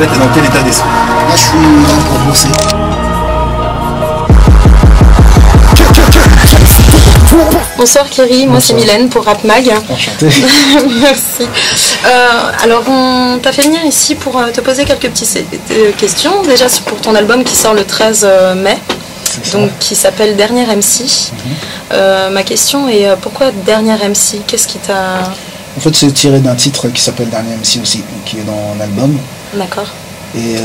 là, t'es dans quel état d'esprit? Là, je suis là pour bosser. Bonsoir Kerry, moi c'est Mylène pour Rap Mag. Enchanté. Merci. Alors on t'a fait venir ici pour te poser quelques petites questions. Déjà pour ton album qui sort le 13 mai, donc qui s'appelle Dernier MC. Ma question est pourquoi Dernier MC? Qu'est-ce qui t'a... En fait, c'est tiré d'un titre qui s'appelle Dernier MC aussi, qui est dans l'album. D'accord. Et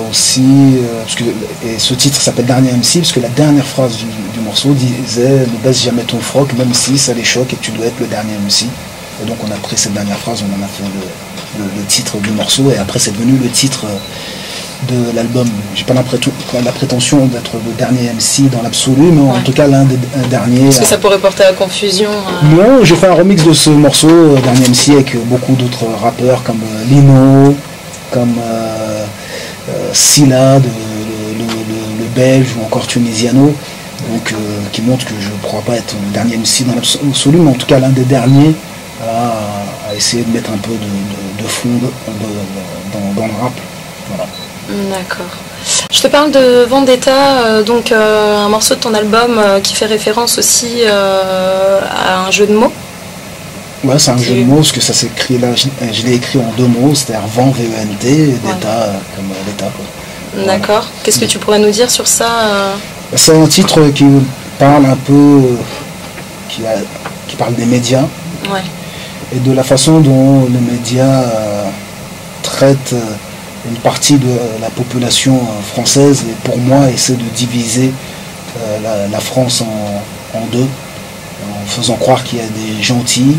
aussi, et ce titre s'appelle Dernier MC parce que la dernière phrase du morceau disait « Ne baisse jamais ton froc, même si ça les choque et que tu dois être le dernier MC ». Et donc on a pris cette dernière phrase, on en a fait le titre du morceau et après c'est devenu le titre de l'album. J'ai pas la prétention d'être le dernier MC dans l'absolu, mais en tout cas l'un des derniers. Est-ce que ça pourrait porter à confusion? Non, j'ai fait un remix de ce morceau, Dernier MC, avec beaucoup d'autres rappeurs comme Lino, comme Silla, le belge ou encore Tunisiano, donc qui montre que je ne crois pas être le dernier MC dans l'absolu, mais en tout cas l'un des derniers à essayer de mettre un peu de fond dans le rap. Voilà. D'accord. Je te parle de Vendetta, donc un morceau de ton album qui fait référence aussi à un jeu de mots. Ouais, c'est un jeu de mots, parce que ça s'écrit là, je l'ai écrit en 2 mots, c'est-à-dire Vent, V-E-N-T, et Detta, comme l'État. D'accord. Voilà. Qu'est-ce que tu pourrais nous dire sur ça C'est un titre qui parle un peu, qui parle des médias, et de la façon dont les médias traitent une partie de la population française, et pour moi, essaie de diviser la France en deux, en faisant croire qu'il y a des gentils,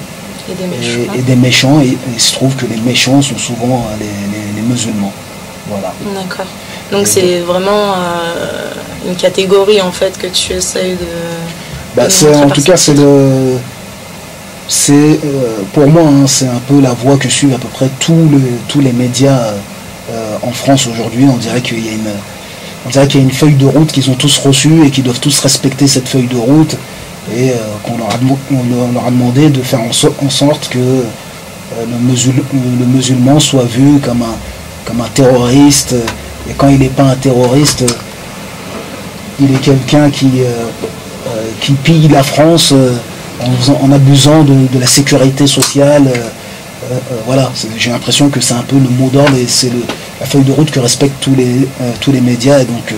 et des méchants, et il se trouve que les méchants sont souvent les musulmans. Voilà. D'accord. Donc c'est vraiment une catégorie en fait que tu essayes de... en tout cas c'est pour moi c'est un peu la voie que suivent à peu près tous les médias en France aujourd'hui. On dirait qu'il y a une feuille de route qu'ils ont tous reçue et qu'ils doivent tous respecter cette feuille de route. Et qu'on leur a demandé de faire en sorte que le musulman soit vu comme un terroriste, et quand il n'est pas un terroriste, il est quelqu'un qui pille la France en abusant de la sécurité sociale. Voilà, j'ai l'impression que c'est un peu le mot d'ordre et c'est la feuille de route que respectent tous les médias, et donc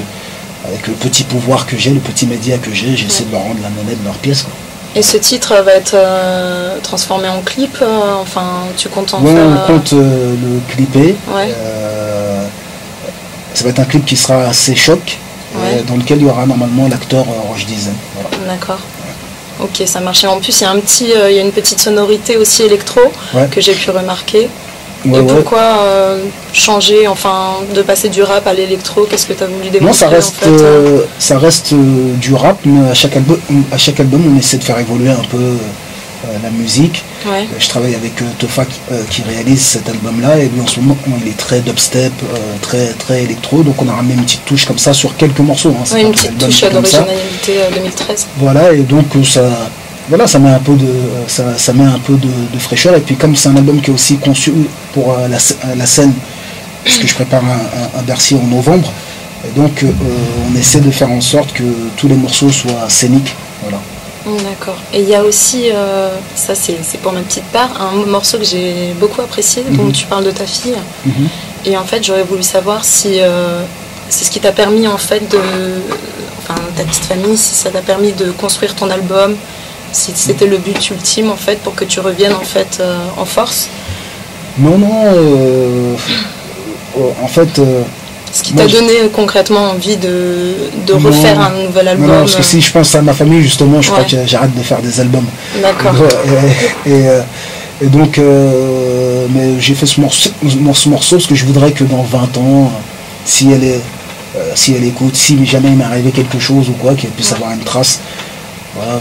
avec le petit pouvoir que j'ai, le petit média que j'ai, j'essaie de leur rendre la monnaie de leur pièce. Quoi. Et ce titre va être transformé en clip, enfin tu comptes en faire... Oui, on compte le clipper. Ça va être un clip qui sera assez choc, dans lequel il y aura normalement l'acteur Roche Dizem. Voilà. D'accord. Ok, ça marche. Et en plus, il y a une petite sonorité aussi électro que j'ai pu remarquer. Et pourquoi changer, enfin, de passer du rap à l'électro? Qu'est-ce que tu as voulu démontrer? Non, ça reste du rap, mais à chaque album, on essaie de faire évoluer un peu la musique. Je travaille avec Tofa qui réalise cet album-là, et lui en ce moment, il est très dubstep, très électro, donc on a ramené une petite touche comme ça sur quelques morceaux. Hein, une petite touche d'originalité 2013. Voilà, et donc ça met un peu de fraîcheur, et puis comme c'est un album qui est aussi conçu pour la scène, puisque je prépare un Bercy en novembre, et donc on essaie de faire en sorte que tous les morceaux soient scéniques. Voilà. D'accord. Et il y a aussi, ça c'est pour ma petite part, un morceau que j'ai beaucoup apprécié, dont tu parles de ta fille. Et en fait j'aurais voulu savoir si c'est ce qui t'a permis en fait ta petite famille, si ça t'a permis de construire ton album, si c'était le but ultime en fait pour que tu reviennes en fait en force. Non, en fait... Ce qui t'a donné concrètement envie de refaire un nouvel album? Non, parce que si je pense à ma famille justement, je crois que j'arrête de faire des albums. D'accord. Et donc, mais j'ai fait ce morceau parce que je voudrais que dans 20 ans, si elle écoute, si jamais il m'est arrivé quelque chose ou quoi, qu'elle puisse avoir une trace. Voilà,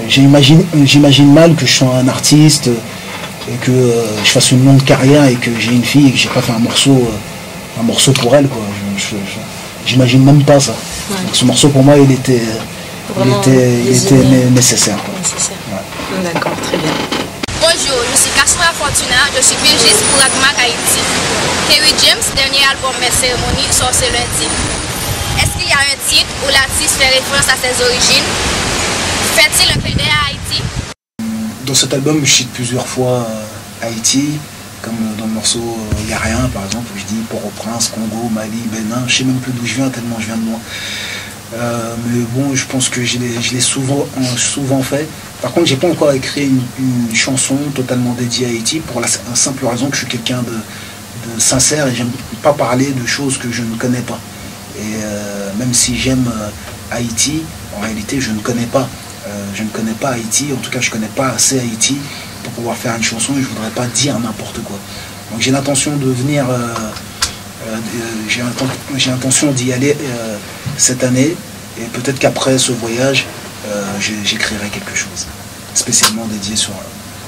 j'imagine mal que je sois un artiste et que je fasse une longue carrière et que j'ai une fille et que j'ai pas fait un morceau pour elle, quoi. J'imagine même pas ça. Donc ce morceau pour moi il était nécessaire. D'accord, très bien. Bonjour, je suis Cassandra Fortuna, je suis pigiste pour Rapmac Haïti. Kerry James, dernier album Mes Cérémonies, sort ce lundi. Est-ce qu'il y a un titre où l'artiste fait référence à ses origines? Fait-il un clin d'œil à Haïti? Dans cet album, je cite plusieurs fois Haïti, comme dans le morceau Y a rien, par exemple, où je dis Port-au-Prince, Congo, Mali, Bénin. Je sais même plus d'où je viens, tellement je viens de loin. Mais bon, je pense que je l'ai souvent fait. Par contre, j'ai pas encore écrit une chanson totalement dédiée à Haïti pour la simple raison que je suis quelqu'un de sincère et j'aime pas parler de choses que je ne connais pas. Et même si j'aime Haïti, en réalité, je ne connais pas. Je ne connais pas Haïti, en tout cas, je connais pas assez Haïti pour pouvoir faire une chanson et je voudrais pas dire n'importe quoi. Donc j'ai l'intention de venir, j'ai l'intention d'y aller cette année et peut-être qu'après ce voyage, j'écrirai quelque chose spécialement dédié sur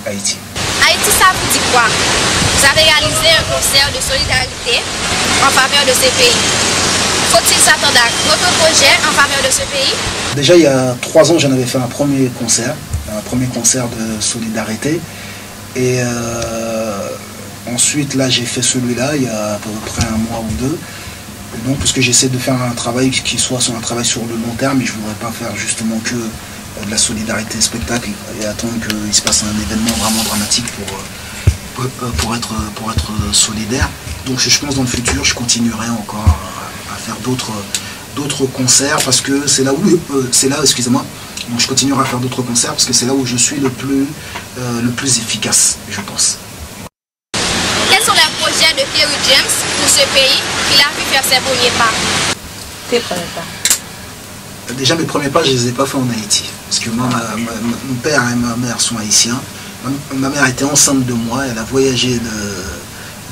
Haïti. Haïti, ça vous dit quoi? Vous avez réalisé un concert de solidarité en faveur de ces pays. Faut-il s'attendre à d'autres projets en faveur de ce pays? Déjà, il y a 3 ans, j'en avais fait un premier concert de solidarité. Et ensuite, là, j'ai fait celui-là il y a à peu près 1 mois ou 2. Et donc, parce que j'essaie de faire un travail qui soit un travail sur le long terme, et je ne voudrais pas faire justement que de la solidarité spectacle et attendre qu'il se passe un événement vraiment dramatique pour être solidaire. Donc, je pense dans le futur, je continuerai encore à faire d'autres concerts parce que c'est là où excusez-moi, donc je continuerai à faire d'autres concerts parce que c'est là où je suis le plus efficace, je pense. Quels sont les projets de Kerry James pour ce pays qu'il a pu faire ses premiers pas? Tes premiers pas. Déjà mes premiers pas, je ne les ai pas fait en Haïti parce que moi, mon père et ma mère sont haïtiens. Ma mère était enceinte de moi, elle a voyagé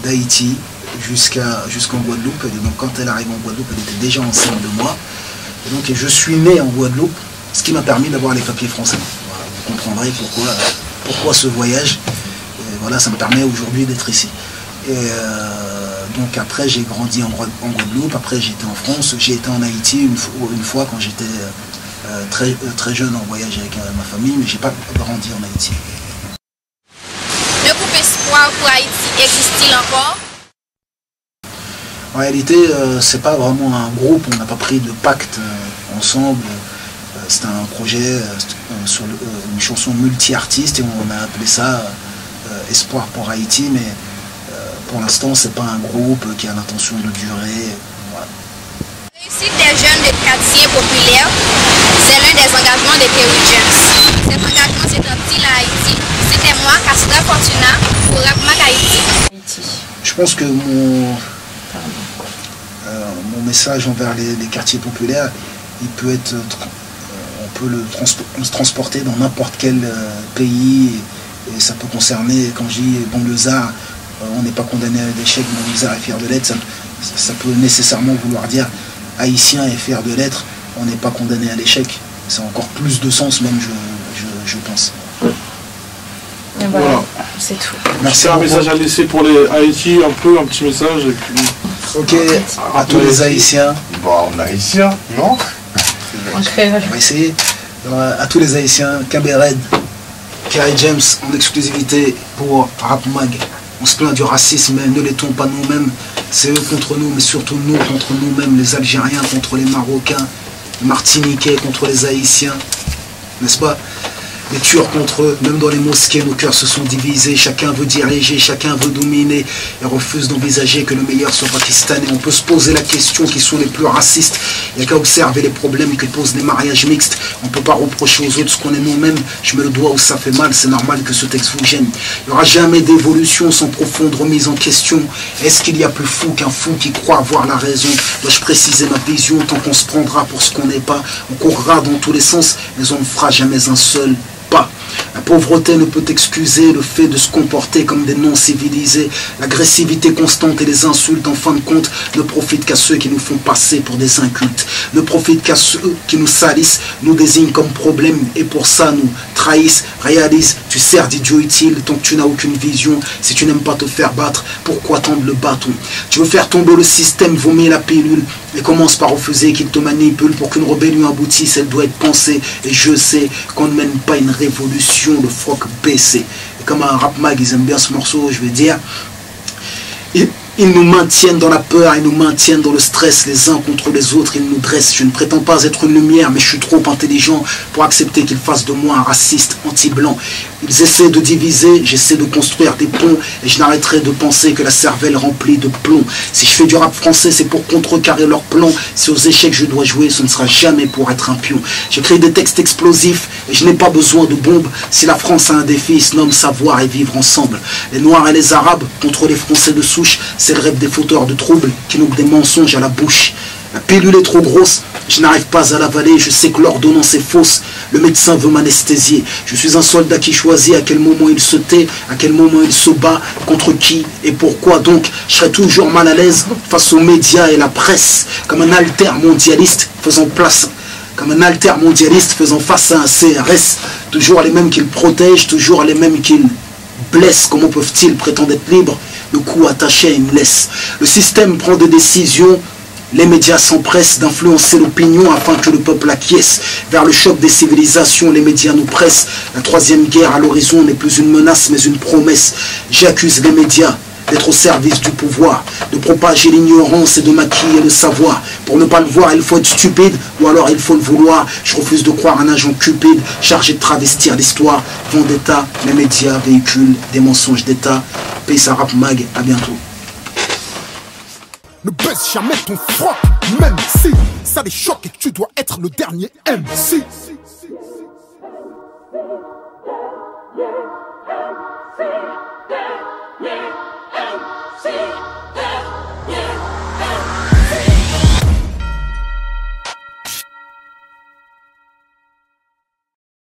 d'Haïti jusqu'en Guadeloupe, et donc quand elle arrive en Guadeloupe, elle était déjà enceinte de moi, et donc je suis né en Guadeloupe, ce qui m'a permis d'avoir les papiers français. Voilà, vous comprendrez pourquoi ce voyage, et voilà, ça me permet aujourd'hui d'être ici. Et donc après j'ai grandi en Guadeloupe, après j'étais en France, j'ai été en Haïti une fois quand j'étais très jeune en voyage avec ma famille, mais j'ai pas grandi en Haïti. Le groupe Espoir pour Haïti existe-t-il encore? En réalité, c'est pas vraiment un groupe, on n'a pas pris de pacte ensemble. C'était un projet sur une chanson multi-artiste et on a appelé ça Espoir pour Haïti, mais pour l'instant, c'est pas un groupe qui a l'intention de durer. Voilà. La réussite des jeunes de quartiers populaires, c'est l'un des engagements de Kerry James. Cet engagement s'étend-il à Haïti? C'était moi, Cassandra Fortuna, pour Rapmac Haïti. Je pense que mon message envers les quartiers populaires, il peut être, on peut le transporter dans n'importe quel pays et ça peut concerner, quand je dis banlieusard, on n'est pas condamné à l'échec, banlieusard est fier de l'être, ça peut nécessairement vouloir dire haïtien est fier de l'être, on n'est pas condamné à l'échec. C'est encore plus de sens même, je pense. Et voilà, c'est tout. Merci. Un message à laisser pour les Haïti, un petit message. Et puis... Ok, à tous les Haïtiens. Bon, Haïtien, non? On va essayer. À tous les Haïtiens, Cabaret, Kerry James en exclusivité pour Rapmac. On se plaint du racisme, mais ne l'étons pas nous-mêmes. C'est eux contre nous, mais surtout nous contre nous-mêmes. Les Algériens contre les Marocains, les Martiniquais contre les Haïtiens. N'est-ce pas? Les Turcs contre eux, même dans les mosquées, nos cœurs se sont divisés. Chacun veut diriger, chacun veut dominer et refuse d'envisager que le meilleur soit pakistanais. On peut se poser la question qui sont les plus racistes. Il n'y a qu'à observer les problèmes que posent les mariages mixtes. On ne peut pas reprocher aux autres ce qu'on est nous-mêmes. Je mets le doigt où ça fait mal, c'est normal que ce texte vous gêne. Il n'y aura jamais d'évolution sans profonde remise en question. Est-ce qu'il y a plus fou qu'un fou qui croit avoir la raison? Dois-je préciser ma vision? Tant qu'on se prendra pour ce qu'on n'est pas, on courra dans tous les sens, mais on ne fera jamais un seul pas. La pauvreté ne peut excuser le fait de se comporter comme des non-civilisés. L'agressivité constante et les insultes, en fin de compte, ne profitent qu'à ceux qui nous font passer pour des incultes. Ne profitent qu'à ceux qui nous salissent, nous désignent comme problème et pour ça nous trahissent. Réalise, tu sers d'idiot utile tant que tu n'as aucune vision. Si tu n'aimes pas te faire battre, pourquoi tendre le bâton? Tu veux faire tomber le système, vomir la pilule et commence par refuser qu'il te manipule. Pour qu'une rébellion aboutisse, elle doit être pensée. Et je sais qu'on ne mène pas une révolution, le froc baissé. Et comme un rap mag, ils aiment bien ce morceau, je vais dire. Ils nous maintiennent dans la peur, ils nous maintiennent dans le stress, les uns contre les autres, ils nous dressent. Je ne prétends pas être une lumière, mais je suis trop intelligent pour accepter qu'ils fassent de moi un raciste anti-blanc. Ils essaient de diviser, j'essaie de construire des ponts, et je n'arrêterai de penser que la cervelle remplie de plomb. Si je fais du rap français, c'est pour contrecarrer leurs plans. Si aux échecs je dois jouer, ce ne sera jamais pour être un pion. J'écris des textes explosifs, et je n'ai pas besoin de bombes. Si la France a un défi, il se nomme savoir et vivre ensemble. Les Noirs et les Arabes contre les Français de souche, c'est le rêve des fauteurs de troubles qui n'ont que des mensonges à la bouche. La pilule est trop grosse, je n'arrive pas à l'avaler, je sais que l'ordonnance est fausse, le médecin veut m'anesthésier. Je suis un soldat qui choisit à quel moment il se tait, à quel moment il se bat, contre qui et pourquoi. Donc je serai toujours mal à l'aise face aux médias et la presse, comme un altermondialiste faisant place, comme un altermondialiste faisant face à un CRS, toujours les mêmes qu'il protège, toujours les mêmes qu'il blesse. Comment peuvent-ils prétendre être libres, le cou attaché à une laisse? Le système prend des décisions, les médias s'empressent d'influencer l'opinion afin que le peuple acquiesce. Vers le choc des civilisations, les médias nous pressent. La troisième guerre à l'horizon n'est plus une menace mais une promesse. J'accuse les médias d'être au service du pouvoir, de propager l'ignorance et de maquiller le savoir. Pour ne pas le voir, il faut être stupide, ou alors il faut le vouloir. Je refuse de croire un agent cupide, chargé de travestir l'histoire. Vendetta, les médias véhiculent des mensonges d'État. Peace à Rap Mag, à bientôt. Ne baisse jamais ton froc, même si ça les choque et que tu dois être le dernier MC.